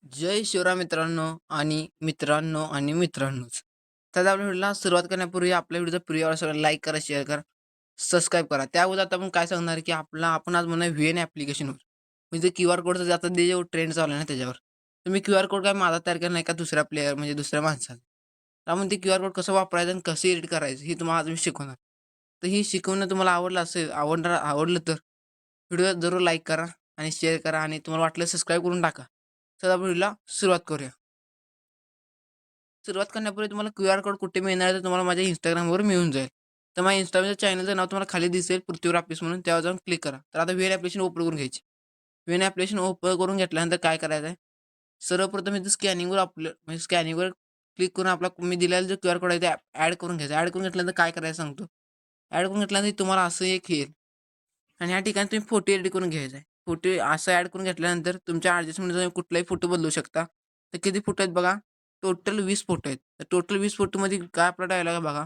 जय शिवराय मित्रांनोच. तर आपल्या व्हिडिओला सुरुवात करण्यापूर्वी आपल्या व्हिडिओचा प्रिय सगळं लाईक करा, शेअर करा, सबस्क्राईब करा. त्या अगोदर आता आपण काय सांगणार की आपण आज म्हणूया व्ही-एन ॲप्लिकेशनवर. म्हणजे क्यूआर कोडचं आता ते जो ट्रेंड चालू आहे ना त्याच्यावर. तुम्ही क्यूआर कोड काय माझा तयार केला नाही का दुसऱ्या प्लेयर म्हणजे दुसऱ्या माणसाचा. त्यामुळे ते क्यूआर कोड कसं वापरायचं आणि कसं एडिट करायचं हे तुम्हाला आज मी शिकवणार. तर ही शिकवणं तुम्हाला आवडलं तर व्हिडिओ जरूर लाईक करा आणि शेअर करा आणि तुम्हाला वाटलं सबस्क्राईब करून टाका. चला आपण व्हिडिओला सुरुवात करूया. सुरुवात करण्यापूर्वी तुम्हाला क्यूआर कोड कुठे मिळणार आहे, तर तुम्हाला माझ्या Instagramवर मिळून जाईल. तर माझ्या Instagramच्या चॅनलचं नाव तुम्हाला खाली दिसेल पृथ्वीवर ऑफिस म्हणून त्यावर जाऊन क्लिक करा. तर आता व्हीएन ॲप्लिकेशन ओपन करून घ्यायची. व्हीएन ॲप्लिकेशन ओपन करून घेतल्यानंतर काय करायचं आहे, सर्वप्रथम इथं स्कॅनिंगवर क्लिक करून आपला मी दिलेला जो क्यूआर कोड आहे ते ॲड करून घ्यायचा. ॲड करून घेतल्यानंतर काय करायचं सांगतो. ॲड करून घेतल्यानंतर तुम्हाला असं एक येईल आणि या ठिकाणी तुम्ही फोटो एडिट करून घ्यायचा आहे. फोटो असं ॲड करून घेतल्यानंतर तुमच्या ॲडजस्टमेंटनुसार तुम्ही कुठलाही फोटो बदलू शकता. तर किती फोटो आहेत बघा, टोटल 20 फोटो आहेत. तर टोटल 20 फोटोमध्ये काय आपला डायलॉग आहे बघा.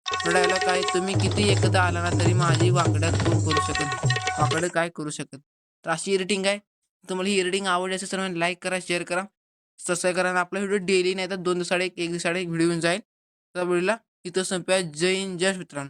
आपला डायलॉग काय, तुम्ही किती एकदा आला ना तरी माझी वाकड्यात कोण करू शकत नाही. वाकडं काय करू शकत. तर अशी एडिटिंग आहे. तुम्हाला ही एडिटिंग आवडली असेल तर लाईक करा, शेअर करा, सबस्क्राईब करा आणि आपला व्हिडिओ डेली नाही तर 2 दिवसाआड, 1 दिवसाआड एक व्हिडिओ येऊन जाईल. त्या व्हिडिओला इथं संपवूया. जय हिंद, जय मित्रांनो.